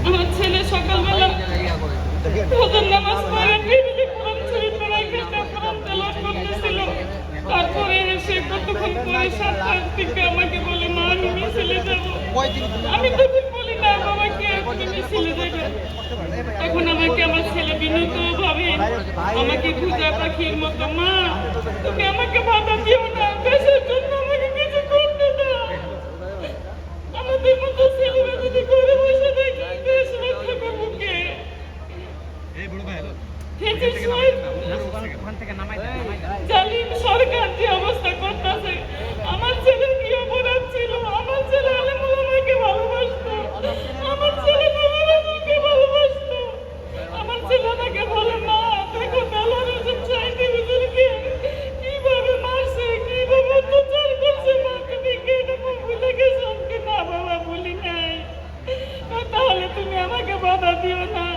আমার ছেলে সকালবেলা ফজর নামাজ পড়ে টেবিলে কোরআন শরীফ পড়ায় খেতে কোরআন তেলাওয়াত করতেছিল। তারপরে এসে কতক্ষণ পরে 7টার দিকে আমাকে বলে, মা আমি মিছিলে যাবো। আমি তখন বলি, না বাবাকে তুমি মিছিলে যাবে। তখন আমাকে আমার ছেলে বিনীত ভাবে আমাকে পূজা পাখির মতো, মা তুমি আমাকে বাধা দিও না, দেশের জন্য আমাকে কিছু করতে দাও। আমাদের মতো ছেলেরা যদি ঘরে বসে থাকি দেশ রক্ষা করবো কে? জালিম সরকার যে অবস্থা করতেছে, আমার ছেলে কি অপরাধ ছিল? আমার ছেলে আলেমুল আমাকে ভালোবাসতো, আমার ছেলে নবীকে ভালোবাসতো। আমার ছেলে আমাকে বলে, মা দেখো দেলোয়ার হোসেন সাইদি হুজুরকে কিভাবে মারছে, কিভাবে অত্যাচার করছে, মা তুমি কি এটা ভুলে গেছো? না বাবা ভুলি নাই। তাহলে তুমি আমাকে বাধা দিও না,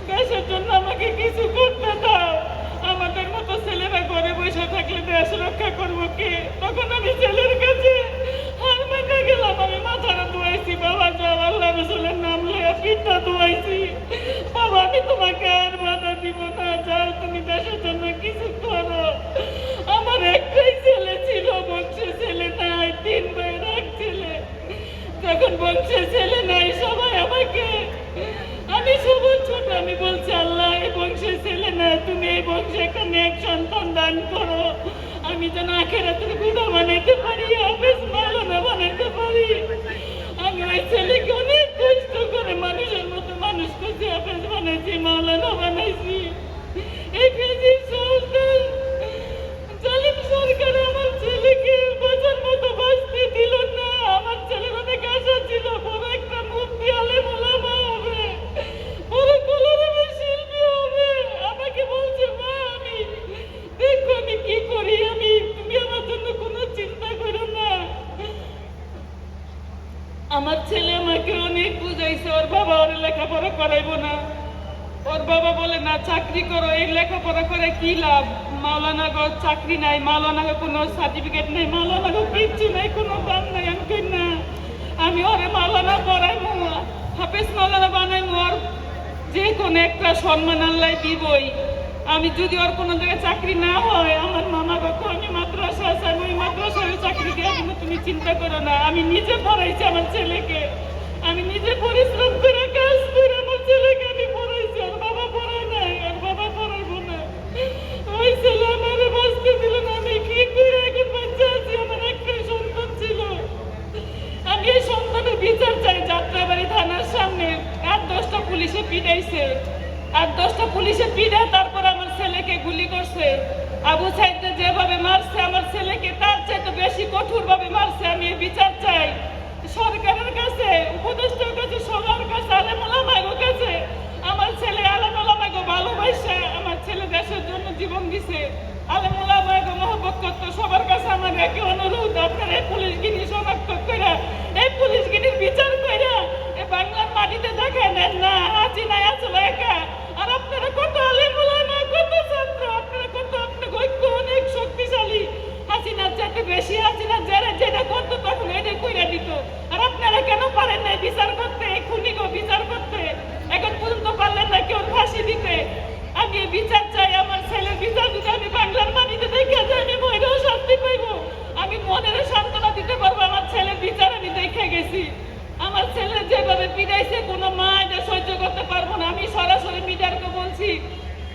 দেশের জন্য আমাকে কিছু করতে দাও। আমাদের মতো ছেলেরা ঘরে বসে থাকলে দেশ রক্ষা করবো কে? তখন আমি ছেলের কাছে হার মেনে গেলাম। আমি মাথাটা ধোয়াইছি, বাবা যাও আল্লাহ রসুলের নাম লইয়া পিঠটা ধোয়াইছি। বাবা আমি তোমাকে আর বাধা দিব না, যাও তুমি দেশের জন্য কিছু করো। আমার একটাই ছেলে ছিল, বংশের ছেলে নাই, 3 ভাইয়ের 1 ছেলে। যখন বংশের ছেলে নাই সবাই আমাকে, আমি সবার ছোট, আমি বলছি আল্লাহ এই বংশের ছেলে না, তুমি এই বংশে একটা নেক সন্তান দান করো, আমি যেন আখেরাতের বুড়া বানাইতে পারি, হাফেজ মাওলানা বানাইতে পারি। আমি ওই ছেলেকে অনেক কষ্ট করে মানুষের মতো মানুষ করছি, হাফেজ বানাইছি, মাওলানা বানাইছি। এই ফেজির সরকার, জালিম সরকার আমার ছেলেকে বাঁচার মতো বাঁচতে দিল না। আমার ছেলের অনেক আশা ছিল, বড় একটা মুফতি আলেম ওলামা হবে, বড় কলমের শিল্পী হবে। আমাকে বলছে, মা আমি দেখো আমি কি করি, আমি তুমি আমার জন্য কোনো চিন্তা করো না। আমার ছেলে আমাকে অনেক বুঝাইছে, ওর বাবা ওর লেখাপড়া করাইবো না। ওর বাবা বলে, না চাকরি করো, এই লেখাপড়া করে কি লাভ? মাওলানা গো চাকরি নাই, মাওলানা গো কোনো সার্টিফিকেট নেই, মাওলানা গো কিচ্ছু নাই, কোনো দাম নাই। আমি কই না, আমি ওরে মাওলানা পড়াইমু, হাফেজ মাওলানা বানাইমু, ওর যে কোনো একটা সম্মান আল্লাহ দিবই। আমি যদি ওর কোনো জায়গায় চাকরি না হয়, আমার মামা গো আমি মাদ্রাসা আছে, আমি ওই মাদ্রাসায় চাকরি দিয়ে দেবো, তুমি চিন্তা করো না। আমি নিজে পড়াইছি আমার ছেলেকে, আমি নিজে পরিশ্রম করে কাজ করে আমার ছেলেকে আমি পড়াইছি। আর বাবা পড়ায় নাই, আর বাবা পড়াইবো না। ওই ছেলে আমার বাঁচতে দিল না, আমি কি করে এখন বাচ্চা আছি? আমার একটাই সন্তান ছিল, আমি এই সন্তানের বিচার চাই। যাত্রাবাড়ি থানার সামনে 8-10টা পুলিশে পিটাইছে, 8-10টা পুলিশে পিটায় তারপর আমার ছেলেকে গুলি করছে। আবু সাইদকে যেভাবে মারছে আমার ছেলেকে, তার চাইতে বেশি কঠোর ভাবে মারছে। আমি এই বিচার চাই সরকারের কাছে, উপদেষ্টার কাছে, সবার কাছে, আলেম ওলামার কাছে। আমার ছেলে আলেম ওলামাকে ভালোবাসে, আমার ছেলে দেশের জন্য জীবন দিছে, আলেম ওলামাকে মহব্বত করতো। সবার কাছে আমার একই অনুরোধ, আপনারা এই পুলিশগিরি শনাক্ত করে, এই পুলিশগিরির বিচার করে এই বাংলার মাটিতে দেখে নেন না হাসিনা আসলে একা। আর আপনারা কত আলেম ওলামা, কত ছাত্র, আপনারা কত, আপনার ঐক্য অনেক শক্তিশালী। হাসিনার চাইতে বেশি, হাসিনা যারা যেটা করতো তখন এটা কইরা দিত। আর আপনারা কেন পারেন না বিচার করতে, এই খুনিকে বিচার করতে? এখন পর্যন্ত পারলেন না কেউ ফাঁসি দিতে। আমি বিচার চাই, আমার ছেলের বিচার যদি আমি বাংলার মাটিতে দেখে যাই, আমি মহিলাও শান্তি পাইব, আমি মনের সান্ত্বনা দিতে পারবো। আমার ছেলের বিচার আমি দেখে গেছি, আমার ছেলে যেভাবে পিটাইছে কোনো মা এটা সহ্য করতে পারবো না। আমি সরাসরি মিডিয়াকে বলছি,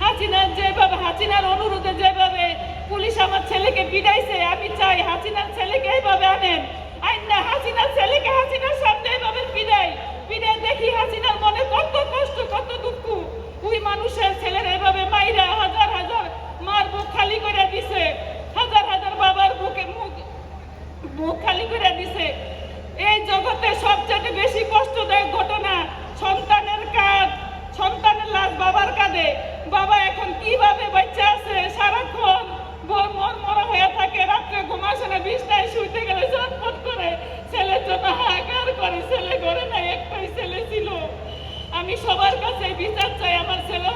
হাসিনার যেভাবে, হাসিনার অনুরোধে যেভাবে পুলিশ আমার ছেলেকে পিটাইছে, আমি চাই হাসিনার ছেলেকে এইভাবে আনেন। আইন না হাসিনার ছেলেকে হাসিনার সামনে এইভাবে পিটাই, পিটাই দেখি হাসিনার মনে কত কষ্ট, কত দুঃখ। ওই মানুষের ছেলের এভাবে মাইরা হাজার হাজার মার বুক খালি করে দিছে, হাজার হাজার বাবার বুকে মুখ খালি করে দিছে। এই জগতে সবচেয়ে বেশি কষ্টদায়ক ঘটনা সন্তানের কাঁধ, সন্তানের লাশ বাবার কাঁধে। বাবা এখন কিভাবে বাচ্চা আছে, সারাক্ষণ মন মরা হয়ে থাকে, রাত্রে ঘুম আসে না, বিছনায় শুইতে গেলে চটপট করে, ছেলের জন্য হাহাকার করে। ছেলে ঘরে নাই, একটাই ছেলে ছিল। আমি সবার কাছে বিচার চাই, আমার ছেলে